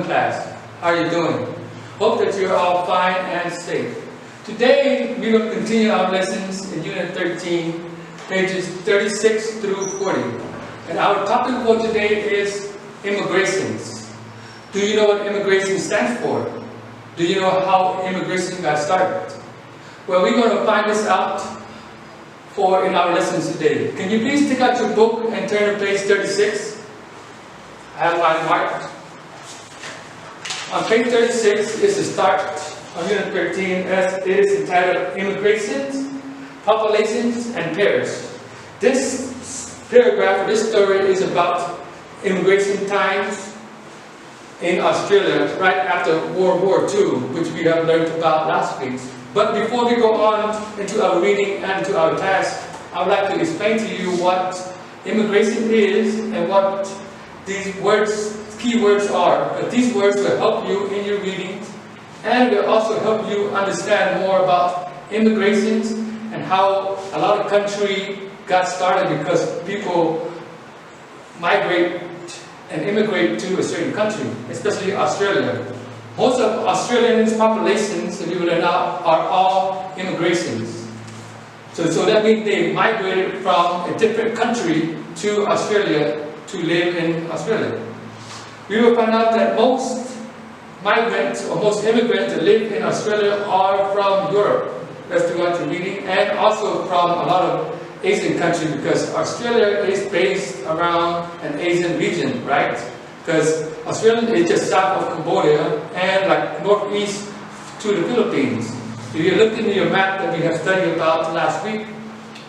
class. How are you doing? Hope that you're all fine and safe. Today, we will continue our lessons in Unit 13, pages 36 through 40. And our topic for today is immigrations. Do you know what immigration stands for? Do you know how immigration got started? Well, we're going to find this out in our lessons today. Can you please take out your book and turn to page 36? I have mine marked. On page 36 is the start of Unit 13, as it is entitled Immigrations, Populations, and Pairs. This paragraph, this story is about immigration times in Australia right after World War II, which we have learned about last week. But before we go on into our reading and to our task, I would like to explain to you what immigration is and what these key words are. These words will help you in your reading and will also help you understand more about immigrations and how a lot of countries got started because people migrate and immigrate to a certain country, especially Australia. Most of Australians' populations, if you will now, are all immigrations. So that means they migrated from a different country to Australia to live in Australia. We will find out that most migrants or most immigrants that live in Australia are from Europe. Let's do out your reading, and also from a lot of Asian countries, because Australia is based around an Asian region, right? Because Australia is just south of Cambodia and like northeast to the Philippines. If you look into your map that we have studied about last week,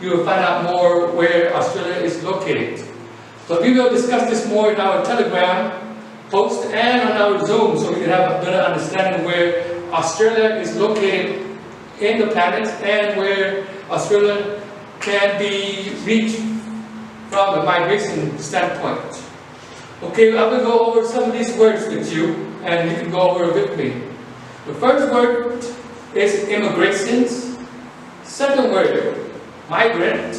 you will find out more where Australia is located. But we will discuss this more in our Telegram post and on our Zoom, so we can have a better understanding where Australia is located in the planet and where Australia can be reached from a migration standpoint. Okay, I will go over some of these words with you, and you can go over it with me. The first word is immigrations. Second word, migrant.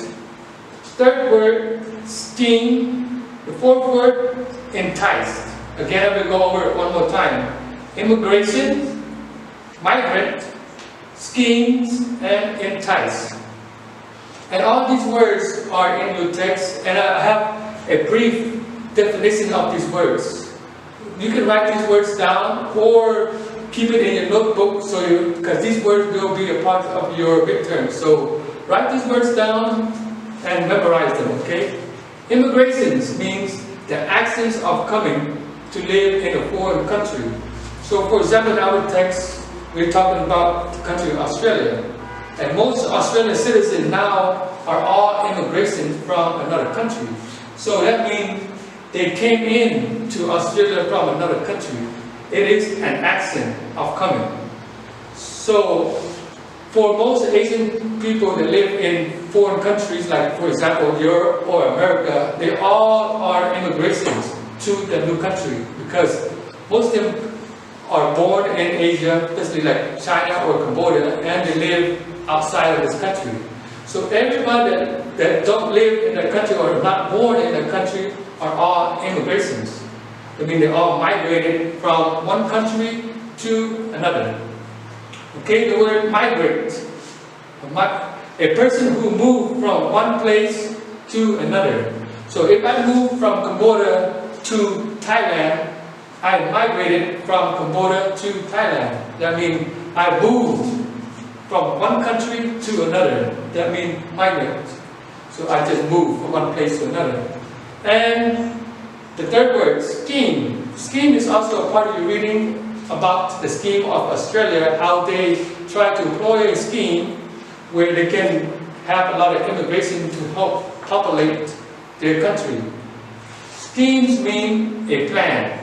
Third word, scheme. The fourth word, enticed. Again, I will go over it one more time. Immigration, migrant, schemes, and entice. And all these words are in your text, and I have a brief definition of these words. You can write these words down or keep it in your notebook, because these words will be a part of your midterm. So write these words down and memorize them, okay? Immigrations means the actions of coming to live in a foreign country. So for example, in our text, we're talking about the country of Australia. And most Australian citizens now are all immigrations from another country. So that means they came in to Australia from another country. It is an action of coming. So for most Asian people that live in foreign countries, like for example Europe or America, they all are immigrations to the new country, because most of them are born in Asia, especially like China or Cambodia, and they live outside of this country. So everybody that don't live in the country or not born in the country are all immigrations. I mean, they all migrated from one country to another. Okay, the word migrant. A person who moved from one place to another. So if I move from Cambodia to Thailand, I migrated from Cambodia to Thailand. That means I moved from one country to another. That means migrant. So I just moved from one place to another. And the third word, scheme. Scheme is also a part of your reading about the scheme of Australia, how they try to employ a scheme where they can have a lot of immigration to help populate their country. Schemes mean a plan.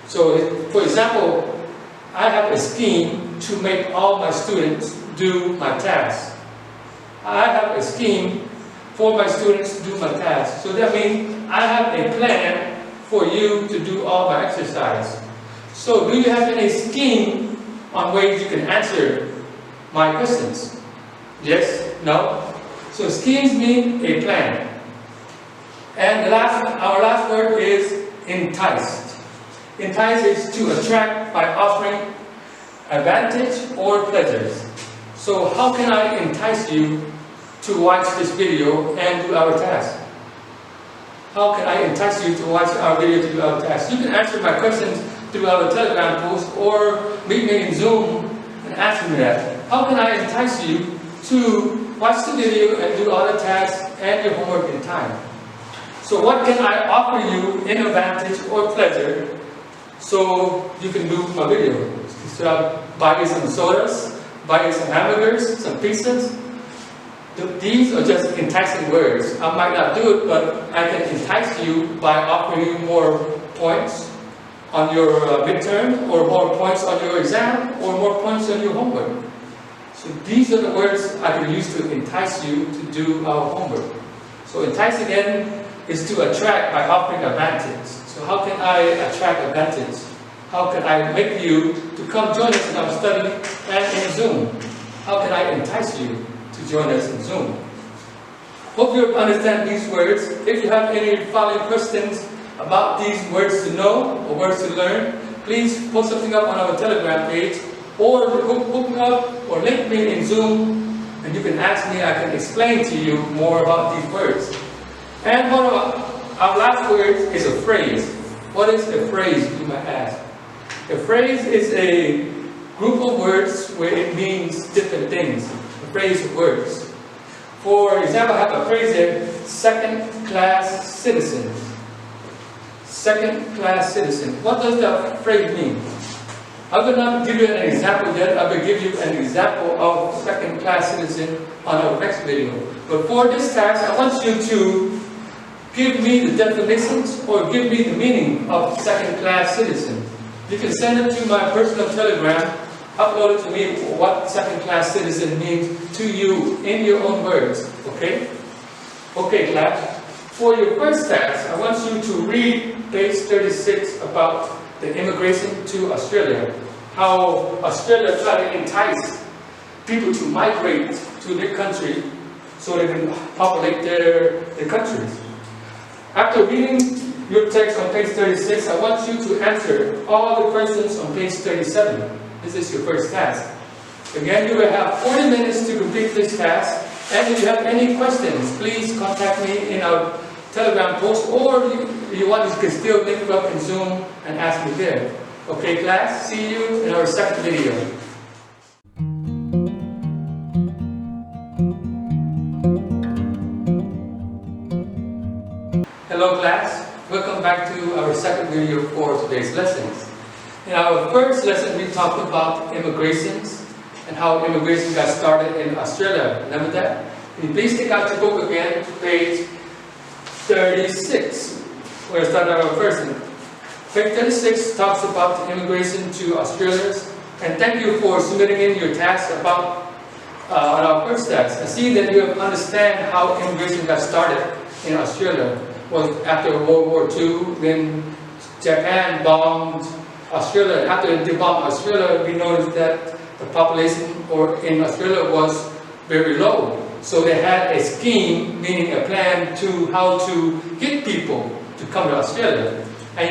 So, for example, I have a scheme to make all my students do my tasks. I have a scheme for my students to do my tasks. So that means I have a plan for you to do all my exercise. So do you have any scheme on ways you can answer my questions? Yes? No? So schemes mean a plan. And our last word is enticed. Entice is to attract by offering advantage or pleasures. So how can I entice you to watch this video and do our task? How can I entice you to watch our video to do our task? You can answer my questions through our Telegram post or meet me in Zoom and answer me that. How can I entice you to watch the video and do all the tasks and your homework in time? So what can I offer you in advantage or pleasure so you can do my video? Should I buy you some sodas, buy you some hamburgers, some pizzas? These are just enticing words. I might not do it, but I can entice you by offering you more points on your midterm, or more points on your exam, or more points on your homework. So these are the words I can use to entice you to do our homework. So entice again is to attract by offering advantage. So how can I attract advantage? How can I make you to come join us in our study and in Zoom? How can I entice you to join us in Zoom? Hope you understand these words. If you have any following questions about these words to know or words to learn, please post something up on our Telegram page, or hook me up or link me in Zoom, and you can ask me. I can explain to you more about these words. And one of our last word is a phrase. What is a phrase, you might ask? A phrase is a group of words where it means different things. A phrase of words. For example, I have a phrase here: second-class citizen. Second-class citizen. What does that phrase mean? I will not give you an example yet. I will give you an example of second-class citizen on our next video. But for this task, I want you to give me the definitions or give me the meaning of second-class citizen. You can send it to my personal Telegram, upload it to me what second-class citizen means to you in your own words, okay? Okay, class. For your first task, I want you to read page 36 about the immigration to Australia. How Australia tried to entice people to migrate to their country so they can populate their countries. After reading your text on page 36, I want you to answer all the questions on page 37. This is your first task. Again, you will have 40 minutes to complete this task. And if you have any questions, please contact me in our Telegram post, or if you want, you can still link up in Zoom and ask me there. Okay, class? See you in our second video. Hello class, welcome back to our second video for today's lessons. In our first lesson, we talked about immigrations and how immigration got started in Australia. Remember that? And please take out your book again to page 36. We're going to start our first one. Page 36 talks about the immigration to Australia. And thank you for submitting in your task about on our first task. I see that you understand how immigration got started in Australia. Was after World War II, when Japan bombed Australia. After they bombed Australia, we noticed that the population in Australia was very low. So they had a scheme, meaning a plan to how to get people to come to Australia. And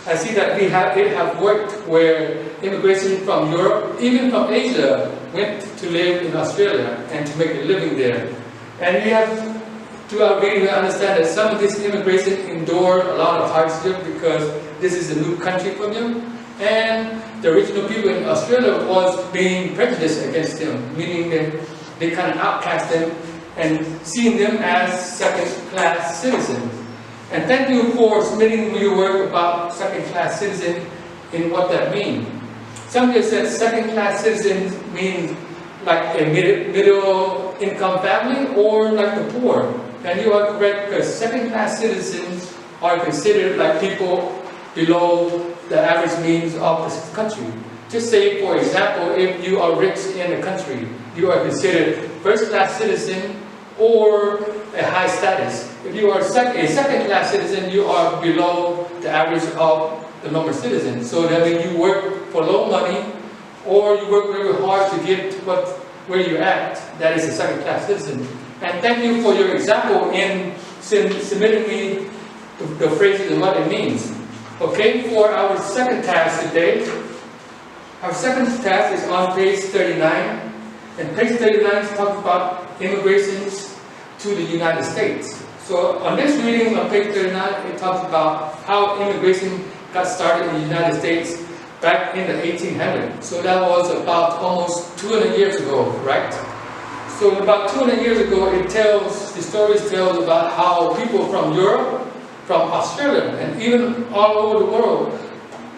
I see that it have worked where immigration from Europe, even from Asia, went to live in Australia and to make a living there. And we have, through our reading, we understand that some of this immigration endured a lot of hardship because this is a new country for them. And the original people in Australia was being prejudiced against them, meaning that they kind of outcast them and seeing them as second-class citizens. And thank you for submitting your work about second-class citizen and what that means. Somebody said second-class citizens means like a middle-income family or like the poor. And you are correct, because second-class citizens are considered like people below the average means of the country. Just say, for example, if you are rich in a country, you are considered first-class citizen or a high status. If you are a second-class citizen, you are below the average of the normal citizen. So that when you work for low money or you work very hard to get where you're at, that is a second-class citizen. And thank you for your example in submitting me the phrases and what it means. Okay, for our second task today, our second task is on page 39. And page 39 talks about immigrations to the United States. So on this reading on page 39, it talks about how immigration got started in the United States back in the 1800s. So that was about almost 200 years ago, right? So about 200 years ago, the stories tell about how people from Europe, from Australia, and even all over the world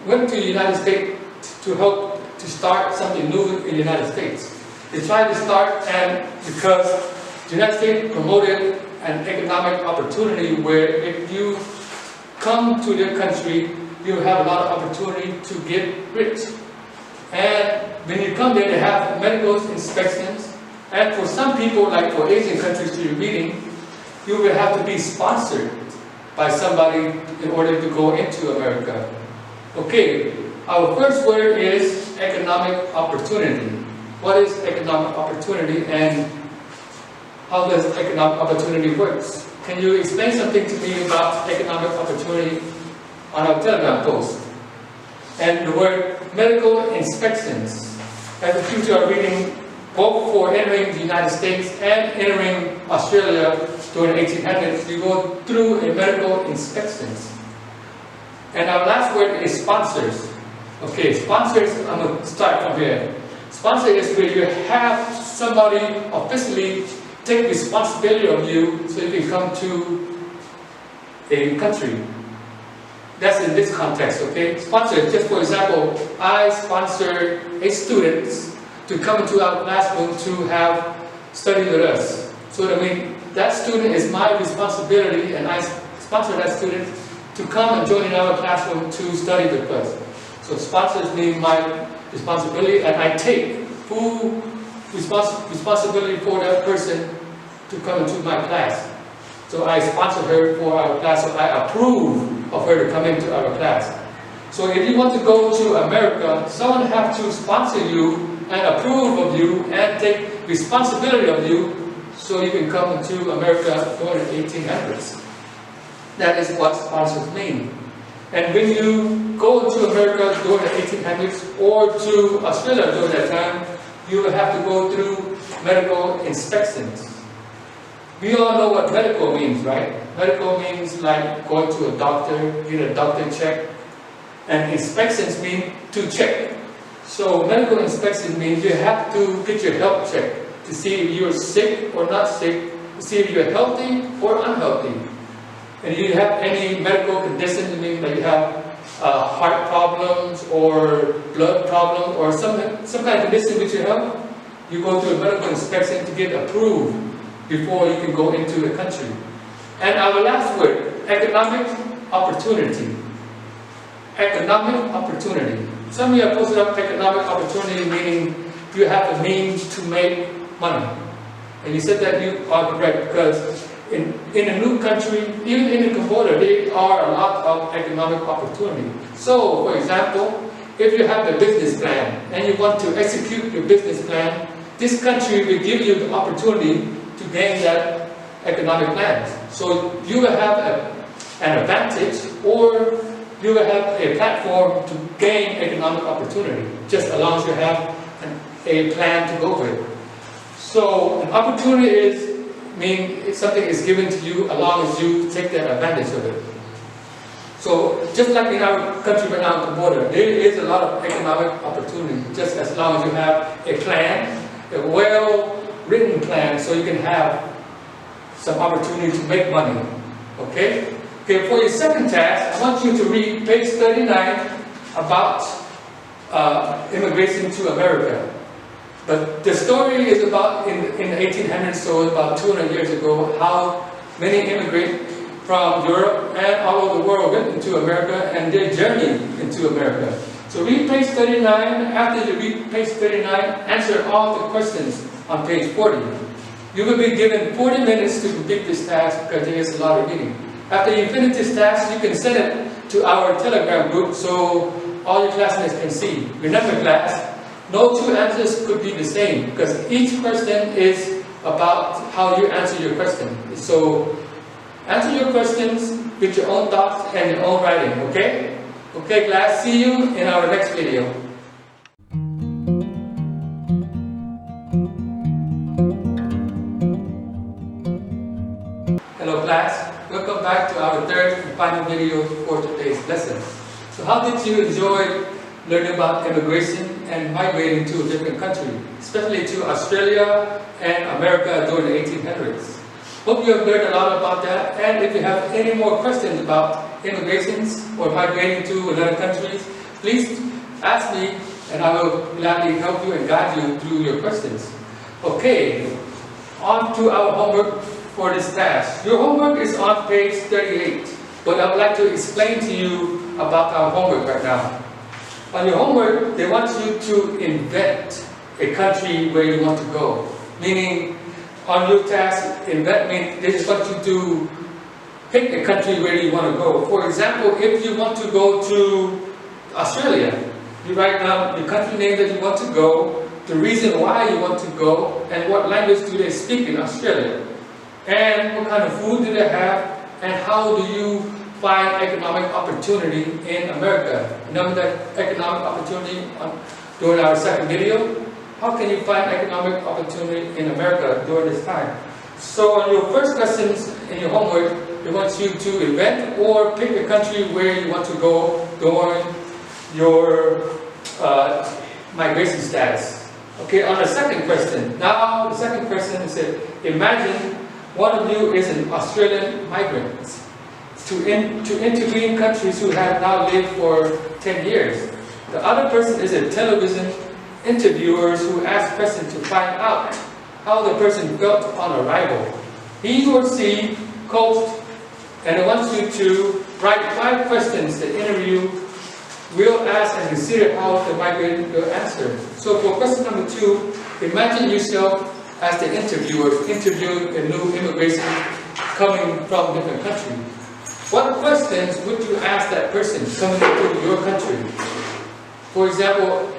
went to the United States to help to start something new in the United States. They tried to start, and because the United States promoted an economic opportunity where if you come to their country, you have a lot of opportunity to get rich. And when you come there, they have medical inspections. And for some people, like for Asian countries to your meeting, you will have to be sponsored by somebody in order to go into America. Okay, our first word is economic opportunity. What is economic opportunity and how does economic opportunity works? Can you explain something to me about economic opportunity on our Telegram post? And the word medical inspections. As the future are reading both for entering the United States and entering Australia during the 1800s, you go through a medical inspections. And our last word is sponsors. Okay, sponsors, I'm going to start from here. Sponsor is where you have somebody officially take responsibility of you so you can come to a country. That's in this context, okay? Sponsor, just for example, I sponsor a student to come into our classroom to have study with us. So that means that student is my responsibility and I sponsor that student to come and join in our classroom to study with us. So sponsors mean my responsibility and I take full responsibility for that person to come into my class. So I sponsor her for our class, so I approve of her to come into our class. So if you want to go to America, someone has to sponsor you and approve of you and take responsibility of you so you can come to America during the 1800s. That is what sponsors mean. And when you go to America during the 1800s or to Australia during that time, you will have to go through medical inspections. We all know what medical means, right? Medical means like going to a doctor, get a doctor check. And inspections mean to check. So medical inspection means you have to get your health checked to see if you're sick or not sick, to see if you're healthy or unhealthy. And if you have any medical conditions, it means that you have heart problems or blood problems or some kind of condition with your health, you go through a medical inspection to get approved before you can go into the country. And our last word, economic opportunity. Economic opportunity. Some of you have posted up economic opportunity, meaning you have the means to make money. And you said that you are correct because in a new country, even in Cambodia, there are a lot of economic opportunity. So, for example, if you have a business plan and you want to execute your business plan, this country will give you the opportunity to gain that economic plan. So you will have an advantage or you will have a platform to gain economic opportunity, just as long as you have a plan to go with. So an opportunity means something is given to you as long as you take that advantage of it. So just like in our country right now in Cambodia, there is a lot of economic opportunity, just as long as you have a plan, a well-written plan, so you can have some opportunity to make money. Okay? Okay, for your second task, I want you to read page 39 about immigration to America. But the story is about in the 1800s, so about 200 years ago, how many immigrants from Europe and all over the world went into America and their journey into America. So read page 39. After you read page 39, answer all the questions on page 40. You will be given 40 minutes to complete this task because there is a lot of reading. After you finish this task, you can send it to our Telegram group so all your classmates can see. Remember class, no two answers could be the same because each question is about how you answer your question. So answer your questions with your own thoughts and your own writing, okay? Okay class, see you in our next video. Hello class, welcome back to our third and final video for today's lesson. So how did you enjoy learning about immigration and migrating to a different country, especially to Australia and America during the 1800s? Hope you have learned a lot about that, and if you have any more questions about immigrations or migrating to another country, please ask me and I will gladly help you and guide you through your questions. Okay, on to our homework for this task. Your homework is on page 38, but I would like to explain to you about our homework right now. On your homework, they want you to invent a country where you want to go. Meaning, on your task, invent means they just want you to pick a country where you want to go. For example, if you want to go to Australia, you write down the country name that you want to go, the reason why you want to go, and what language do they speak in Australia, and what kind of food do they have, and how do you find economic opportunity in America. Remember that economic opportunity during our second video? How can you find economic opportunity in America during this time? So on your first questions in your homework, they want you to invent or pick a country where you want to go during your migration status. Okay, on the second question. Now the second question is that imagine one of you is an Australian migrant to intervene countries who have now lived for 10 years. The other person is a television interviewers who ask questions to find out how the person felt on arrival. He or she coped, and I want you to write 5 questions the interview will ask and consider how the migrant will answer. So for question number 2, imagine yourself as the interviewer interviewing a new immigration coming from a different country. What questions would you ask that person coming into your country? For example,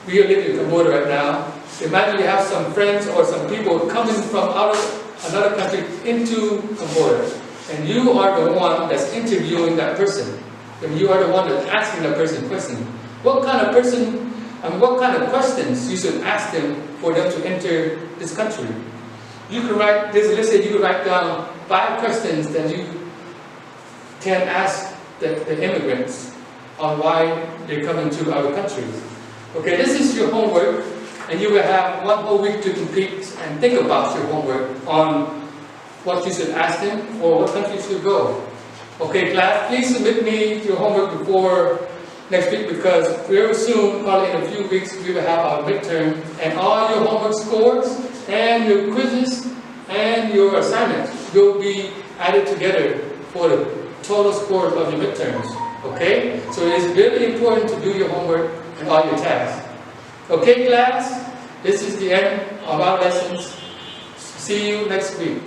we are living in Cambodia right now. Imagine you have some friends or some people coming from another country into Cambodia, and you are the one that's interviewing that person. And you are the one that's asking that person questions. What kind of person and what kind of questions you should ask them for them to enter this country? You can write this. Let's say you write down 5 questions that you can ask the immigrants on why they come into our country. Okay, this is your homework, and you will have 1 whole week to complete and think about your homework on what you should ask them or what country you should go. Okay, class, please submit me your homework before next week, because very soon, probably in a few weeks, we will have our midterm, and all your homework scores and your quizzes and your assignments will be added together for the total scores of your midterms. Okay, so it is very important to do your homework and all your tasks. Okay class, this is the end of our lessons. See you next week.